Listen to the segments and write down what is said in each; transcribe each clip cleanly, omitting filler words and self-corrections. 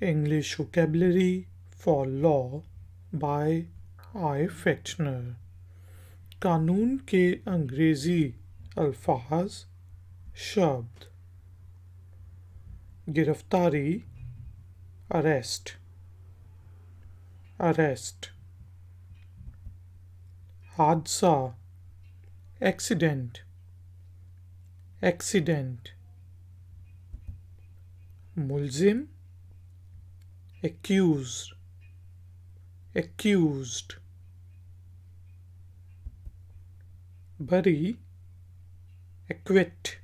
English Vocabulary for Law by I. Fechner। कानून के अंग्रेजी अल्फाज शब्द गिरफ्तारी अरेस्ट अरेस्ट हादसा एक्सीडेंट एक्सीडेंट मुल्जिम accused accused bari acquit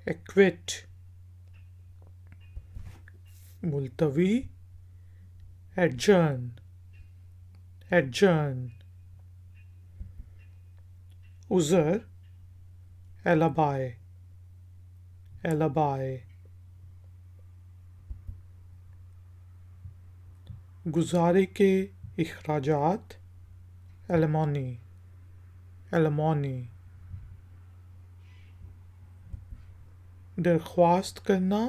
acquit multavi adjourn adjourn uzr alibi alibi गुजारे के इखराजात एलिमोनी एलिमोनी दरख्वास्त करना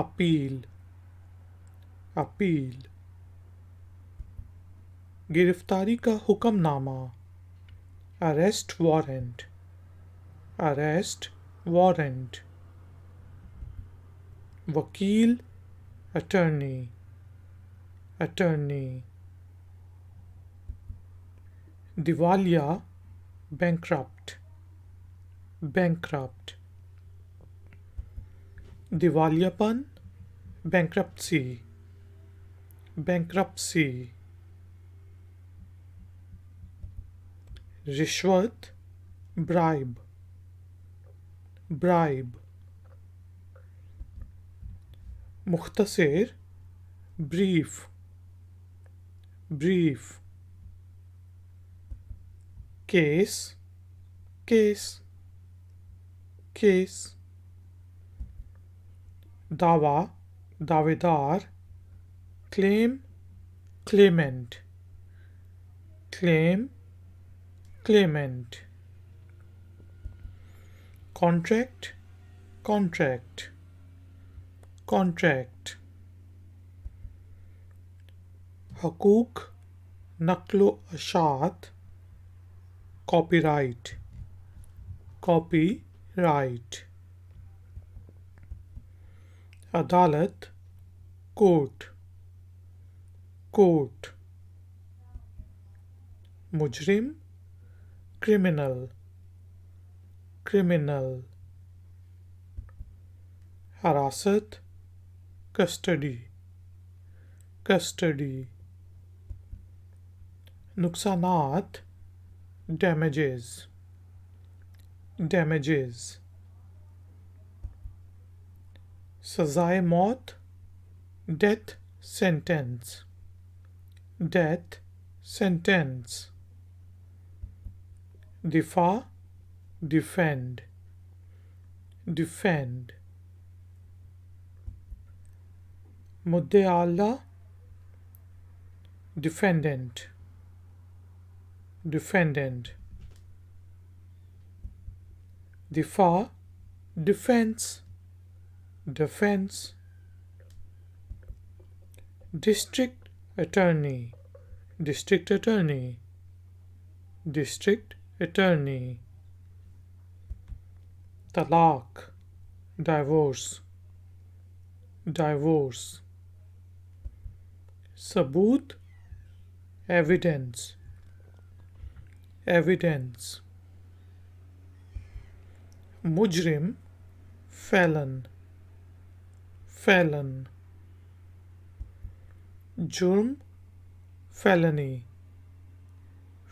अपील अपील गिरफ्तारी का hukamnama arrest warrant arrest warrant वकील अटर्नी attorney दिवालिया bankrupt bankrupt दिवालियापन bankruptcy bankruptcy रिश्वत bribe bribe मुख्तसर brief brief case case case दावा दावेदार claim claimant claim claimant contract contract contract हकूक नक्लो अशात कॉपीराइट कॉपीराइट अदालत कोर्ट कोर्ट मुजरिम क्रिमिनल क्रिमिनल हरासत कस्टडी कस्टडी नुकसानात damages damages सजाए मौत death sentence death sentence दिफा defend defend मुद्दे आला defendant defendant दिफा defense defense district attorney district attorney district attorney तलाक divorce divorce सबूत evidence evidence मुजरिम felon felon जुर्म felony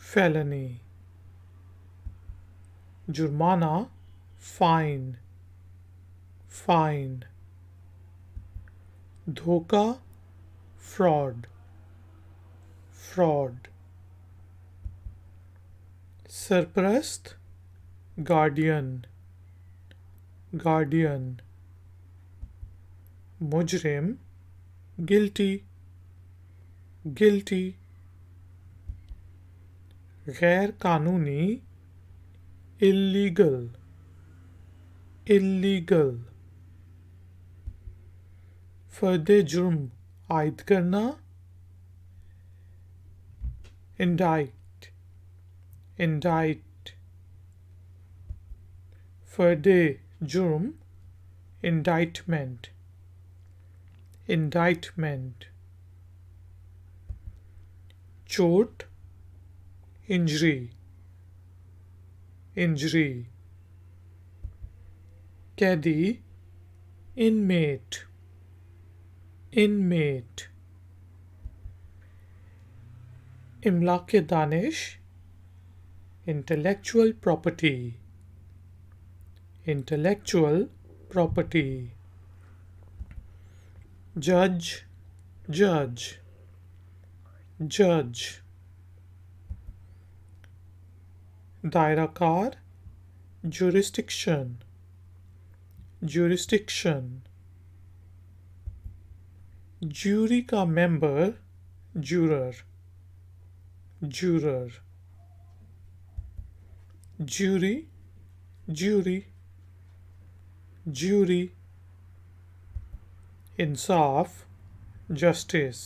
felony जुर्माना fine fine धोखा fraud fraud सरपरस्त गार्डियन गार्डियन मुजरिम गिल्टी गिल्टी गैर कानूनी illegal फर्द जुर्म आयद करना, indict, indict, फर्द जुर्म indictment, indictment, चोट injury, injury, कैदी inmate, inmate, इमलाक दानिश intellectual property, intellectual property, judge, judge, judge, दायरा कार jurisdiction, jurisdiction, ज्यूरी का member juror, juror, jury, jury, jury, इंसाफ justice,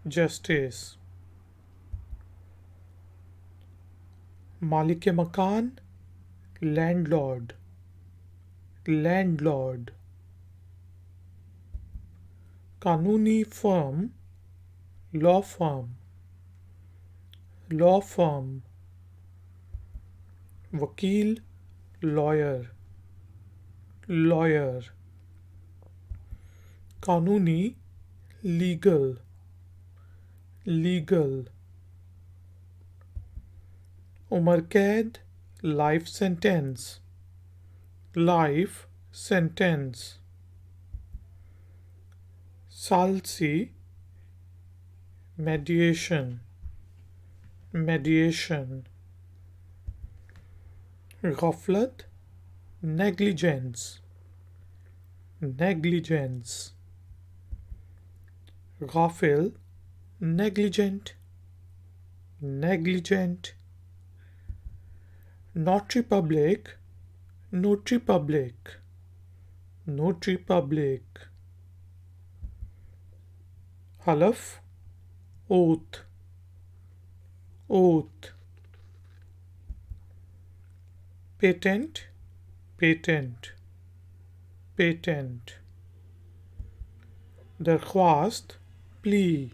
justice, मालिक मकान landlord, landlord, कानूनी firm law firm, law firm, वकील lawyer, lawyer, कानूनी legal, legal, उम्र कैद life sentence, life sentence, सालसी mediation, mediation, गफलत negligence, negligence, गाफिल negligent, negligent, Notary Public, Notary Public, Notary Public, हलफ oath, oath, patent, patent, patent, दरख्वास्त plea,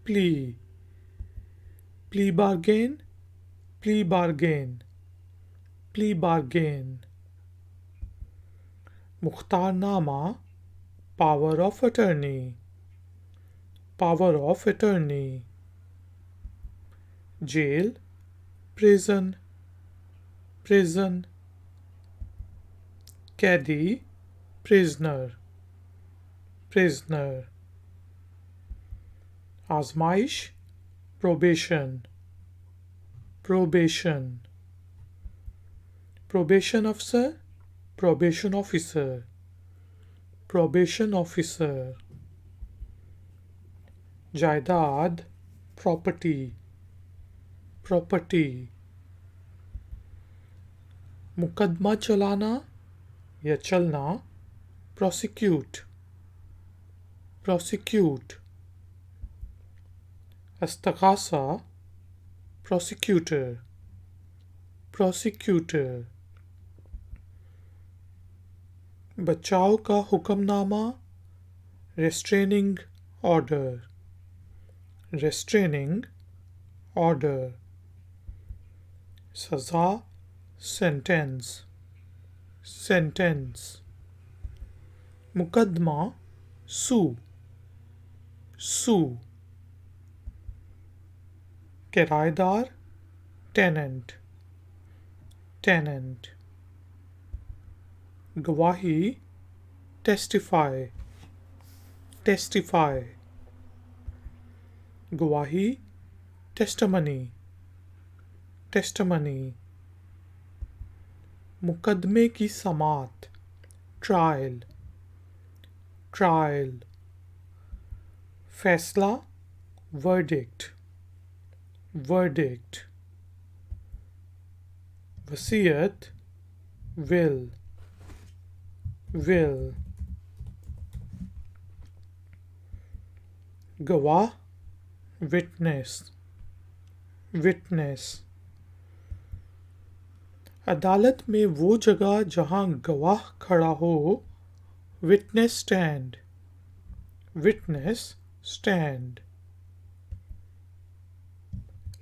plea, plea bargain, plea bargain, plea bargain, मुख्तारनामा power of attorney, power of attorney, jail, prison, prison, कैदी prisoner, prisoner, आजमाइश probation, probation, probation officer, probation officer, probation officer, जायदाद property, property, मुकदमा चलाना या चलना prosecute, prosecute, अस्तगासा prosecutor, prosecutor, बचाव का hukamnama restraining order, restraining order, सजा sentence, sentence, मुकदमा sue, sue, किराएदार tenant, tenant, गवाही testify, testify, गवाही testimony, testimony, मुकदमे की समात trial, trial, फैसला verdict, verdict, वसीयत will, will, गवाह witness witness अदालत में वो जगह जहां गवाह खड़ा हो witness stand witness stand.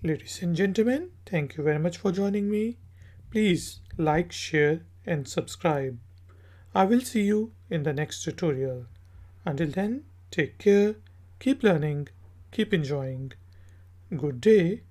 Ladies and gentlemen, thank you very much for joining me. Please like, share and subscribe. I will see you in the next tutorial. Until then, take care, keep learning, keep enjoying. Good day.